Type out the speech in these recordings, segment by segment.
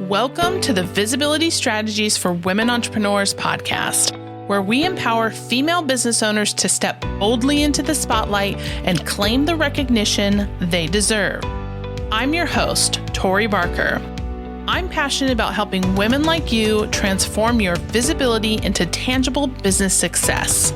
Welcome to the Visibility Strategies for Women Entrepreneurs podcast, where we empower female business owners to step boldly into the spotlight and claim the recognition they deserve. I'm your host, Tori Barker. I'm passionate about helping women like you transform your visibility into tangible business success.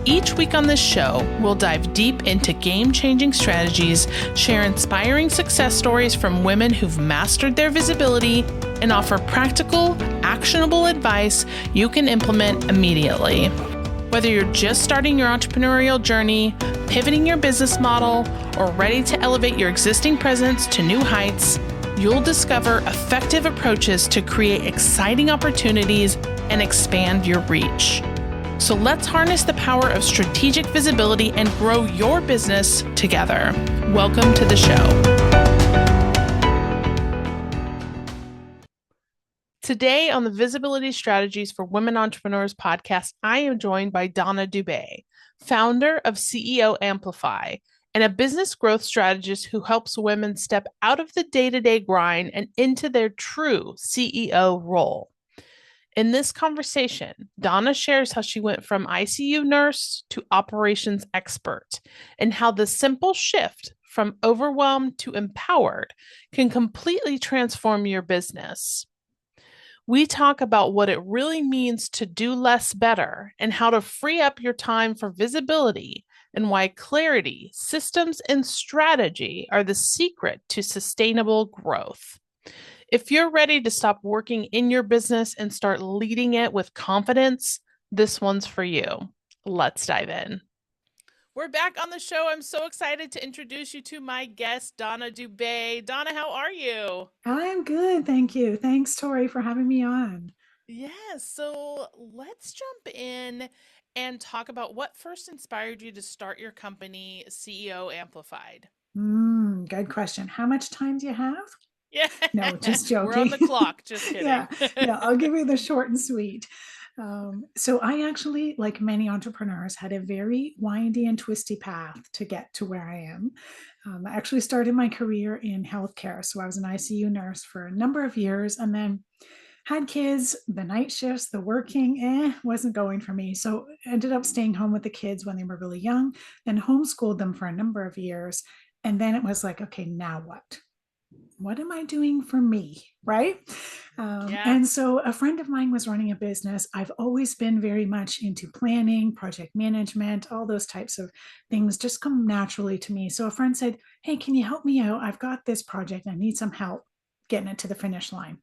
Each week on this show, we'll dive deep into game-changing strategies, share inspiring success stories from women who've mastered their visibility, and offer practical, actionable advice you can implement immediately. Whether you're just starting your entrepreneurial journey, pivoting your business model, or ready to elevate your existing presence to new heights, you'll discover effective approaches to create exciting opportunities and expand your reach. So let's harness the power of strategic visibility and grow your business together. Welcome to the show. Today on the Visibility Strategies for Women Entrepreneurs podcast, I am joined by Donna Dube, founder of CEO Amplify, and a business growth strategist who helps women step out of the day-to-day grind and into their true CEO role. In this conversation, Donna shares how she went from ICU nurse to operations expert, and how the simple shift from overwhelmed to empowered can completely transform your business. We talk about what it really means to do less better and how to free up your time for visibility, and why clarity, systems, and strategy are the secret to sustainable growth. If you're ready to stop working in your business and start leading it with confidence, this one's for you. Let's dive in. We're back on the show. I'm so excited to introduce you to my guest, Donna Dube. Donna, how are you? I'm good, thank you. Thanks, Tori, for having me on. Yes, so let's jump in and talk about what first inspired you to start your company, CEO Amplified. Good question. How much time do you have? Yeah, No, just we're on joking. the clock. Just Yeah, kidding. yeah, I'll give you the short and sweet. So I actually, like many entrepreneurs, had a very windy and twisty path to get to where I am. I actually started my career in healthcare. So I was an ICU nurse for a number of years and then had kids, the night shifts, the working, wasn't going for me. So ended up staying home with the kids when they were really young, then homeschooled them for a number of years. And then it was like, okay, now what? What am I doing for me? Right. Yeah. And so a friend of mine was running a business. I've always been very much into planning, project management, all those types of things just come naturally to me. So a friend said, hey, can you help me out? I've got this project. I need some help getting it to the finish line.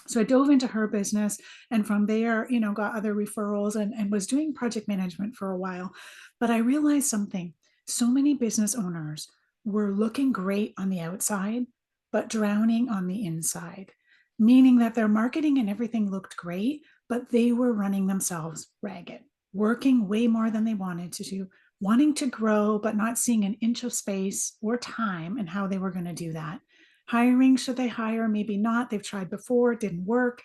So I dove into her business, and from there, got other referrals and was doing project management for a while. But I realized something. So many business owners were looking great on the outside, but drowning on the inside, meaning that their marketing and everything looked great, but they were running themselves ragged, working way more than they wanted to do, wanting to grow, but not seeing an inch of space or time and how they were going to do that. Hiring, should they hire? Maybe not. They've tried before, it didn't work,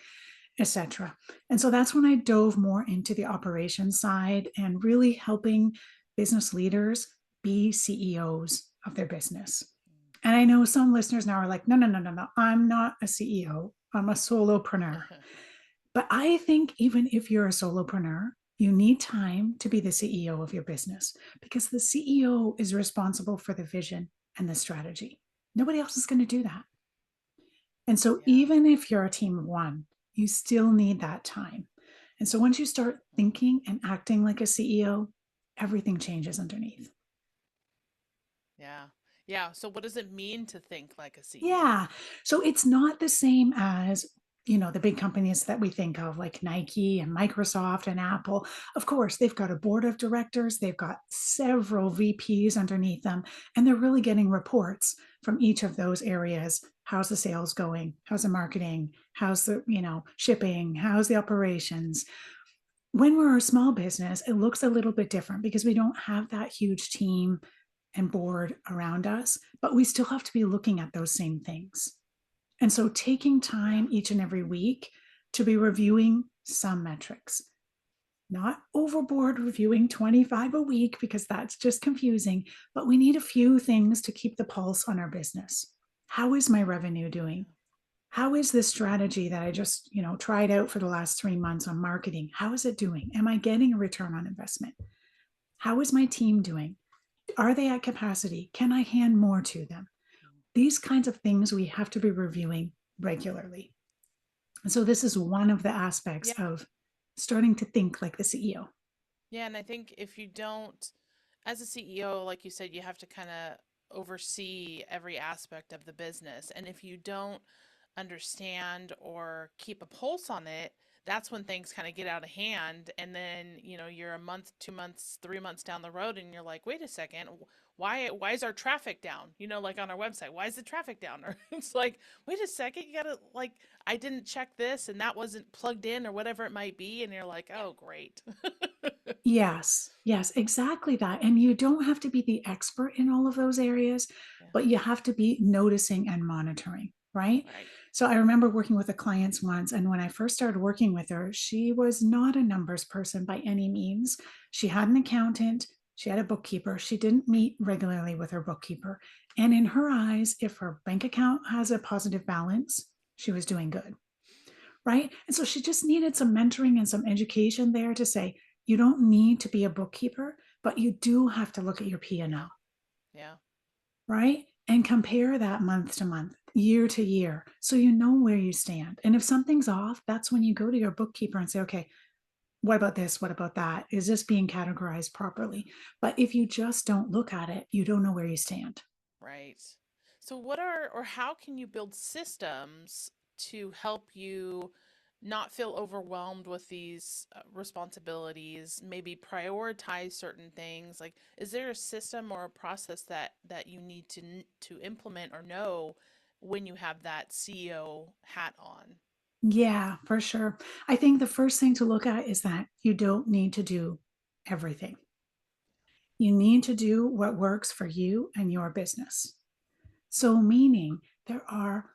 etc. And so that's when I dove more into the operations side and really helping business leaders be CEOs of their business. And I know some listeners now are like, no, I'm not a CEO. I'm a solopreneur. But I think even if you're a solopreneur, you need time to be the CEO of your business, because the CEO is responsible for the vision and the strategy. Nobody else is going to do that. And so even if you're a team of one, you still need that time. And so once you start thinking and acting like a CEO, everything changes underneath. Yeah. Yeah. So what does it mean to think like a CEO? Yeah. So it's not the same as, the big companies that we think of, like Nike and Microsoft and Apple. Of course, they've got a board of directors, they've got several VPs underneath them, and they're really getting reports from each of those areas. How's the sales going? How's the marketing? How's the, shipping? How's the operations? When we're a small business, it looks a little bit different because we don't have that huge team and board around us, but we still have to be looking at those same things. And so taking time each and every week to be reviewing some metrics, not overboard reviewing 25 a week because that's just confusing, but we need a few things to keep the pulse on our business. How is my revenue doing? How is this strategy that I just, tried out for the last 3 months on marketing? How is it doing? Am I getting a return on investment? How is my team doing? Are they at capacity? Can I hand more to them? These kinds of things we have to be reviewing regularly. And so this is one of the aspects Yeah. of starting to think like the CEO. Yeah, and I think if you don't, as a CEO, like you said, you have to kind of oversee every aspect of the business. And if you don't understand or keep a pulse on it, that's when things kind of get out of hand. And then, you're a month, 2 months, 3 months down the road, and you're like, wait a second, why is our traffic down? Like on our website, why is the traffic down? Or it's like, wait a second, you gotta like, I didn't check this and that wasn't plugged in or whatever it might be, and you're like, oh great. Yes, yes, exactly that. And you don't have to be the expert in all of those areas, Yeah, but you have to be noticing and monitoring, right? right. So I remember working with a client once, and when I first started working with her, she was not a numbers person by any means. She had an accountant, she had a bookkeeper. She didn't meet regularly with her bookkeeper. And in her eyes, if her bank account has a positive balance, she was doing good, right? And so she just needed some mentoring and some education there to say, you don't need to be a bookkeeper, but you do have to look at your Yeah, P&L, yeah, right? And compare that month to month, year to year, so you know where you stand. And if something's off, that's when you go to your bookkeeper and say, okay, what about this? What about that? Is this being categorized properly? But if you just don't look at it, you don't know where you stand. right. So what are or how can you build systems to help you not feel overwhelmed with these responsibilities, maybe prioritize certain things? Like, is there a system or a process that you need to implement or know when you have that CEO hat on? Yeah, for sure. I think the first thing to look at is that you don't need to do everything. You need to do what works for you and your business. So, meaning there are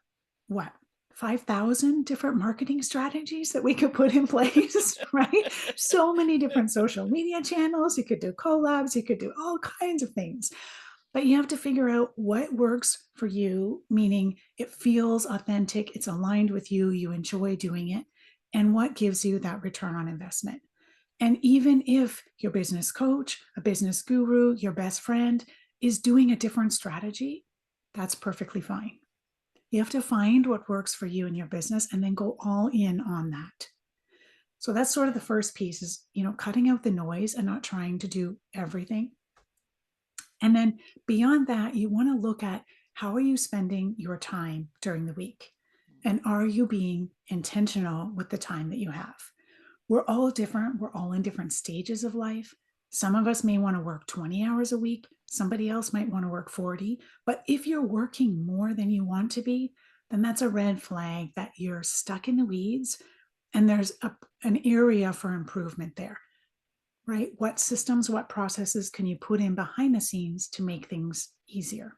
what, 5,000 different marketing strategies that we could put in place, right? So many different social media channels. You could do collabs, you could do all kinds of things. But you have to figure out what works for you, meaning it feels authentic, it's aligned with you, you enjoy doing it, and what gives you that return on investment. And even if your business coach, a business guru, your best friend is doing a different strategy, that's perfectly fine. You have to find what works for you and your business and then go all in on that. So that's sort of the Yeah, first piece is, cutting out the noise and not trying to do everything. And then beyond that, you want to look at how are you spending your time during the week? And are you being intentional with the time that you have? We're all different. We're all in different stages of life. Some of us may want to work 20 hours a week. Somebody else might want to work 40. But if you're working more than you want to be, then that's a red flag that you're stuck in the weeds and there's an area for improvement there, right? What systems, what processes can you put in behind the scenes to make things easier?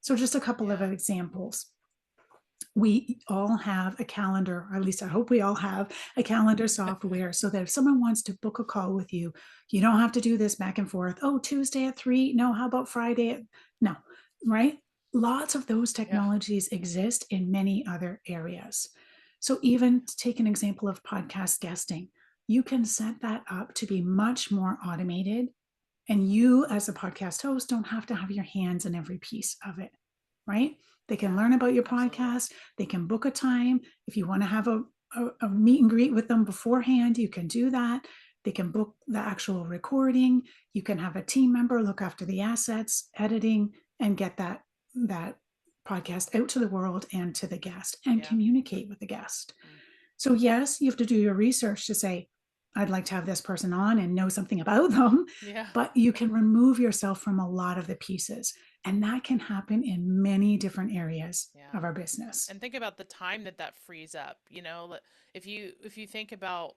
So, just a couple of yeah, examples. We all have a calendar, or at least I hope we all have a calendar software so that if someone wants to book a call with you, you don't have to do this back and forth. Oh, Tuesday at 3. No, how about Friday? No, right? Lots of those yeah, technologies exist in many other areas. So, even to take an example of podcast guesting, you can set that up to be much more automated. And you, as a podcast host, don't have to have your hands in every piece of it, right? They can yeah, learn about your absolutely. podcast. They can book a time. If you want to have a meet and greet with them beforehand, you can do that. They can book the actual recording. You can have a team member look after the assets, editing, and get that podcast out to the world and to the guest and Yeah. communicate with the guest. Mm. So, yes, you have to do your research to say, I'd like to have this person on and know something about them, Yeah. but you can remove yourself from a lot of the pieces. And that can happen in many different areas Yeah. of our business. And think about the time that frees up, if you think about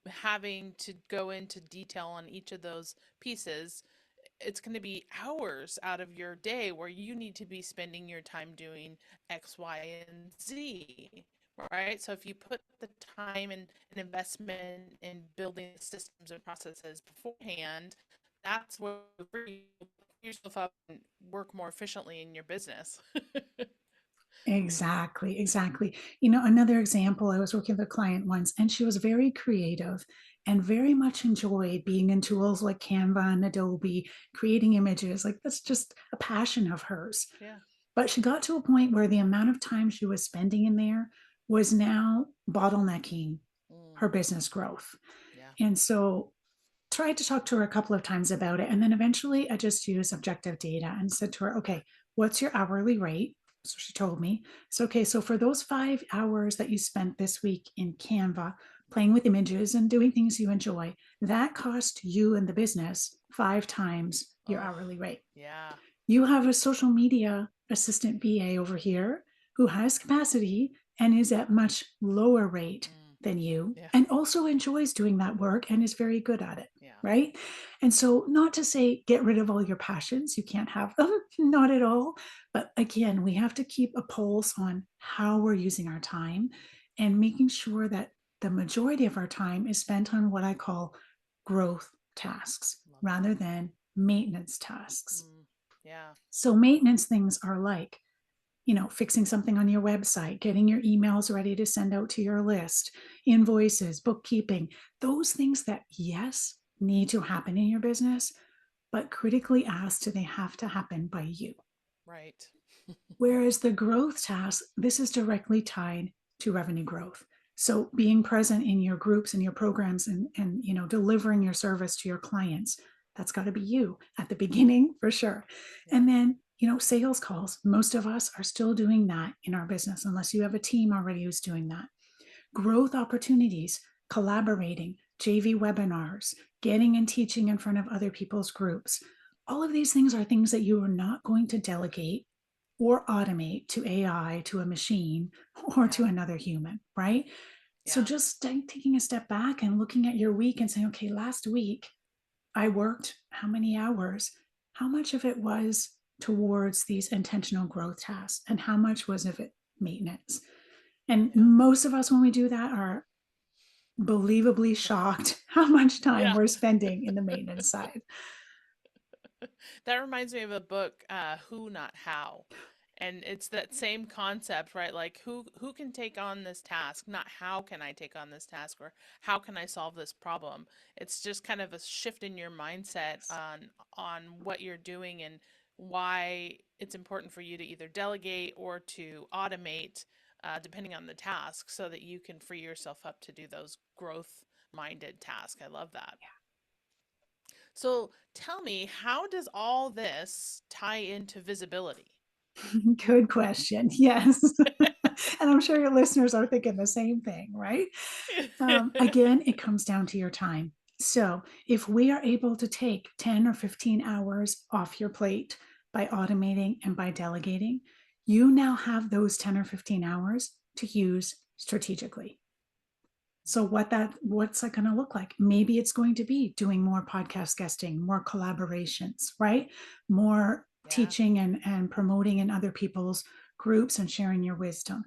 having to go into detail on each of those pieces, it's going to be hours out of your day where you need to be spending your time doing X, Y, and Z, right? So if you put the time and investment in building systems and processes beforehand, that's where you free yourself up and work more efficiently in your business. Exactly, exactly. You know, another example, I was working with a client once and she was very creative and very much enjoyed being in tools like Canva and Adobe, creating images. Like that's just a passion of hers. Yeah. But she got to a point where the amount of time she was spending in there was now bottlenecking her Mm, business growth. yeah. And so tried to talk to her a couple of times about it. And then eventually I just used objective data and said to her, okay, what's your hourly rate? So she told me, so, okay, so for those 5 hours that you spent this week in Canva, playing with images and doing things you enjoy, that cost you and the business 5 times your Oh, hourly rate. yeah. You have a social media assistant VA over here who has capacity and is at much lower rate Mm, than you yeah. and also enjoys doing that work and is very good at it. Yeah. Right. And so, not to say get rid of all your passions, you can't have them, not at all. But again, we have to keep a pulse on how we're using our time and making sure that the majority of our time is spent on what I call growth tasks Love that. rather than maintenance tasks. Mm, yeah. So maintenance things are like, fixing something on your website, getting your emails ready to send out to your list, invoices, bookkeeping, those things that, yes, need to happen in your business, but critically asked, do they have to happen by you? Right. Whereas the growth task, this is directly tied to revenue growth. So being present in your groups and your programs and delivering your service to your clients, that's got to be you at the beginning for sure. Yeah. And then, sales calls. Most of us are still doing that in our business unless you have a team already who's doing that. Growth opportunities, collaborating, JV webinars, getting and teaching in front of other people's groups. All of these things are things that you are not going to delegate or automate to AI, to a machine, or to Yeah. another human, right? So Yeah. just taking a step back and looking at your week and saying, okay, last week I worked how many hours? How much of it was towards these intentional growth tasks? And how much was of it maintenance? And Yeah. most of us, when we do that, are believably shocked how much time Yeah. we're spending in the maintenance side. That reminds me of a book, Who Not How. And it's that same concept, right? Like who can take on this task, not how can I take on this task or how can I solve this problem. It's just kind of a shift in your mindset on what you're doing and why it's important for you to either delegate or to automate, depending on the task, so that you can free yourself up to do those growth minded tasks. I love that. So tell me, how does all this tie into visibility? Good question. Yes. And I'm sure your listeners are thinking the same thing, right? Again, it comes down to your time. So if we are able to take 10 or 15 hours off your plate by automating and by delegating, you now have those 10 or 15 hours to use strategically. So what's that going to look like? Maybe it's going to be doing more podcast guesting, more collaborations, right? More Yeah, teaching and promoting in other people's groups and sharing your wisdom.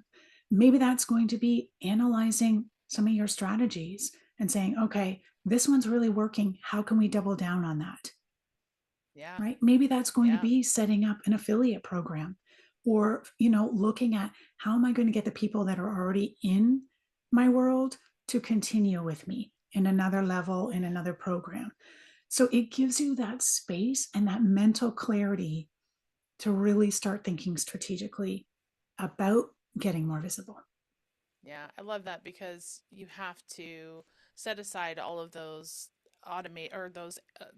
Maybe that's going to be analyzing some of your strategies and saying, okay, this one's really working. How can we double down on that? yeah, Right? Maybe that's going to yeah, be setting up an affiliate program or, looking at how am I going to get the people that are already in my world to continue with me in another level, in yeah. another program. So it gives you that space and that mental clarity to really start thinking strategically about getting more visible. Yeah, I love that because you have to set aside all of those automate or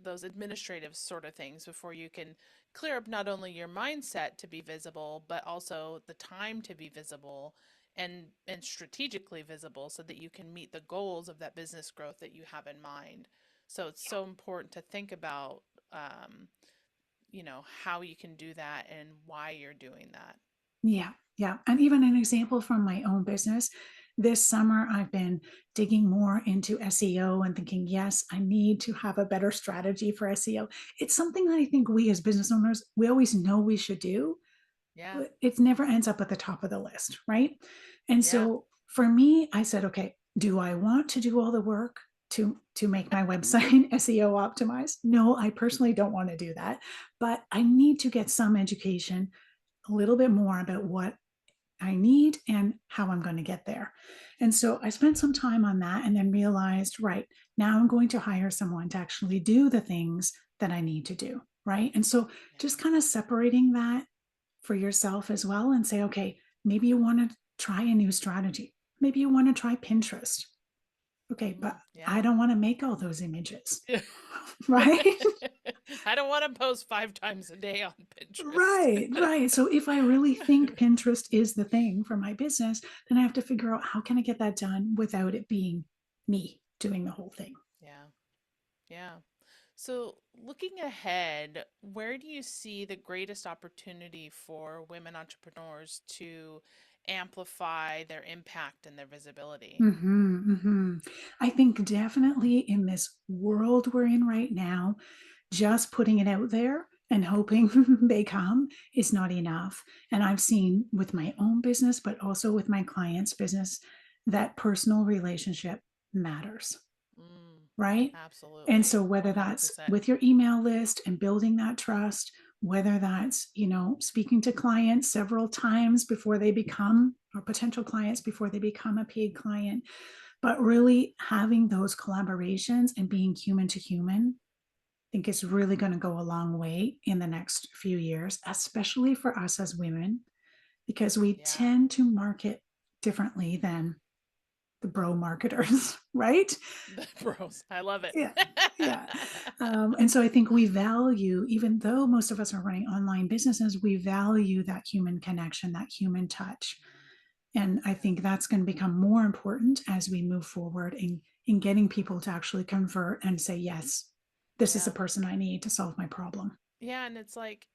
those administrative sort of things before you can clear up not only your mindset to be visible, but also the time to be visible and strategically visible so that you can meet the goals of that business growth that you have in mind. So it's so important to think about how you can do that and why you're doing that. Yeah, yeah. And even an example from my own business. This summer, I've been digging more into SEO and thinking, yes, I need to have a better strategy for SEO. It's something that I think we as business owners, we always know we should do, Yeah, but it never ends up at the top of the list, right? And yeah, so for me, I said, okay, do I want to do all the work to make my website SEO optimized? No, I personally don't want to do that, but I need to get some education a little bit more about what I need and how I'm going to get there. And so I spent some time on that and then realized, right, now I'm going to hire someone to actually do the things that I need to do. Right. And so just Yeah. kind of separating that for yourself as well and say, okay, maybe you want to try a new strategy. Maybe you want to try Pinterest. Okay, but I Yeah. don't want to make all those images. Right? I don't want to post 5 times a day on Pinterest. Right, right. So if I really think Pinterest is the thing for my business, then I have to figure out how can I get that done without it being me doing the whole thing. Yeah. Yeah. So, looking ahead, where do you see the greatest opportunity for women entrepreneurs to amplify their impact and their visibility? I think definitely in this world we're in right now, just putting it out there and hoping they come is not enough. And I've seen with my own business, but also with my clients' business, that personal relationship matters, Mm, right? And absolutely. so whether that's 100%. with your email list and building that trust, whether that's, speaking to clients several times before they become or potential clients before they become a paid client, but really having those collaborations and being human to human, I think is really going to go a long way in the next few years, especially for us as women, because we Yeah. tend to market differently than the bro marketers, right? The pros. I love it. Yeah. Yeah. And so I think we value, even though most of us are running online businesses, we value that human connection, that human touch. And I Yeah. think that's going to become more important as we move forward in getting people to actually convert and say, yes, this is the Yeah. person I need to solve my problem. Yeah, and it's like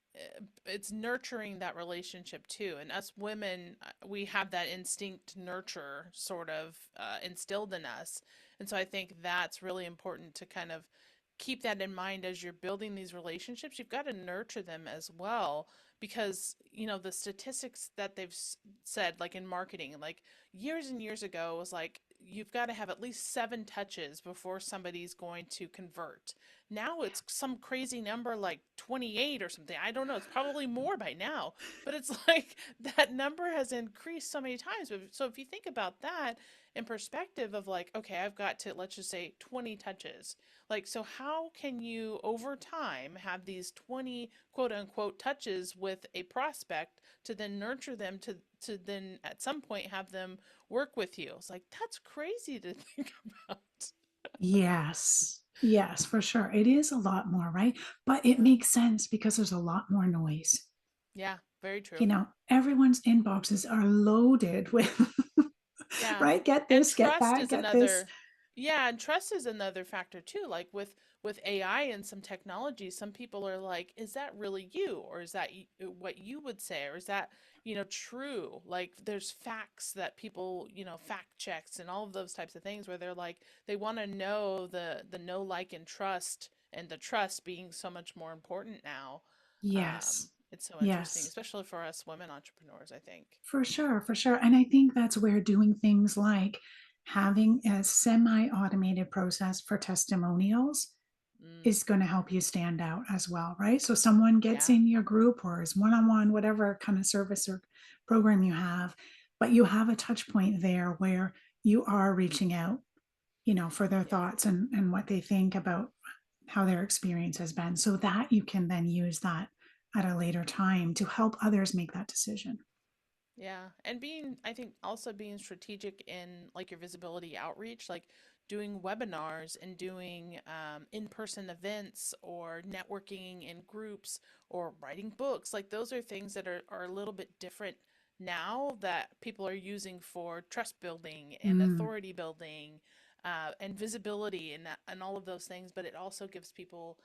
it's nurturing that relationship too. And us women, we have that instinct nurture sort of instilled in us. And so I think that's really important to kind of keep that in mind as you're building these relationships. You've got to nurture them as well because, the statistics that they've said, like in marketing, like years and years ago, was like you've got to have at least 7 touches before somebody's going to convert. Now it's some crazy number like 28 or something. I don't know. It's probably more by now, but it's like that number has increased so many times. So if you think about that in perspective of like, okay, I've got to, let's just say 20 touches. Like, so how can you over time have these 20 quote unquote touches with a prospect to then nurture them to then at some point have them work with you? It's like, that's crazy to think about. Yes. Yes, for sure. It is a lot more, right? But it Yeah. makes sense because there's a lot more noise. Yeah. Very true. Everyone's inboxes are loaded with, Yeah. right? Get And this, get trust that, is get this. another yeah, and trust is another factor too. Like with AI and some technology, some people are like, is that really you or is that what you would say or is that, true? Like there's facts that people, fact checks and all of those types of things where they're like they want to know the know like and trust and the trust being so much more important now. Yes. It's so interesting, Yes. especially for us women entrepreneurs, I think. For sure, for sure. And I think that's where doing things like having a semi automated process for testimonials Mm, is going to help you stand out as well, right? So someone gets yeah. in your group or is one on one, whatever kind of service or program you have, but you have a touch point there where you are reaching out, for their Yeah. thoughts and what they think about how their experience has been, so that you can then use that at a later time to help others make that decision. Yeah. And I think also being strategic in like your visibility outreach, like doing webinars and doing in-person events or networking in groups or writing books. Like those are things that are a little bit different now that people are using for trust building and Mm, authority building and visibility and all of those things. But it also gives people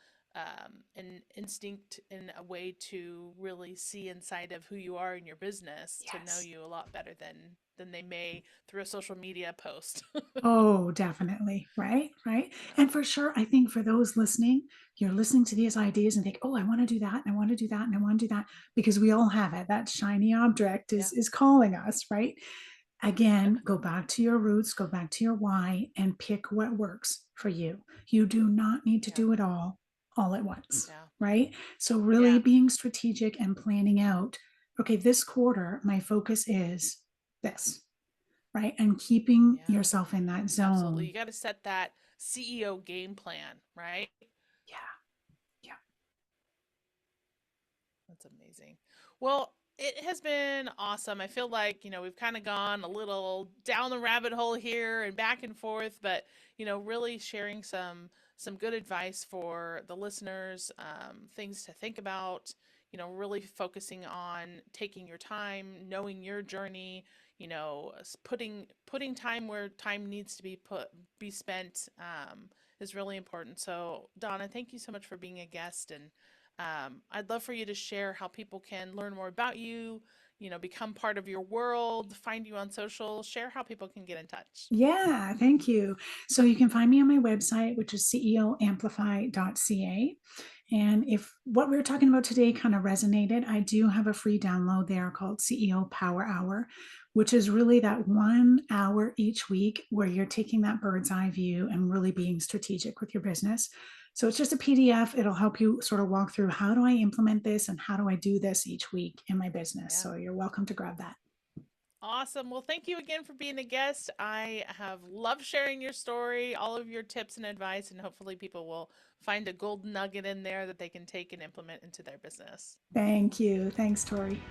an instinct and a way to really see inside of who you are in your business to know yes. you a lot better than they may through a social media post. Oh, definitely. Right. Right. And Yeah. for sure, I think for those listening, you're listening to these ideas and think, oh, I want to do that. And I want to do that. And I want to do that because we all have it. That shiny object Yeah. is calling us. Right. Again, go back to your roots, go back to your why and pick what works for you. You do not need to Yeah. do it all at once. Yeah. Right. So, really Yeah. being strategic and planning out, okay, this quarter, my focus is this, right? And keeping Yeah, yourself in that absolutely. zone. You got to set that CEO game plan, right? Yeah. Yeah. That's amazing. Well, it has been awesome. I feel like, we've kind of gone a little down the rabbit hole here and back and forth, but, really sharing some good advice for the listeners, things to think about, really focusing on taking your time, knowing your journey, putting time where time needs to be spent, is really important. So, Donna, thank you so much for being a guest, and I'd love for you to share how people can learn more about you, become part of your world, find you on social, share how people can get in touch. Yeah, thank you. So you can find me on my website, which is ceoamplify.ca. And if what we were talking about today kind of resonated, I do have a free download there called CEO Power Hour, which is really that 1 hour each week where you're taking that bird's eye view and really being strategic with your business. So it's just a PDF. It'll help you sort of walk through how do I implement this and how do I do this each week in my business. Yeah. So you're welcome to grab that. Awesome. Well, thank you again for being a guest. I have loved sharing your story, all of your tips and advice, and hopefully people will find a golden nugget in there that they can take and implement into their business. Thank you. Thanks, Tori.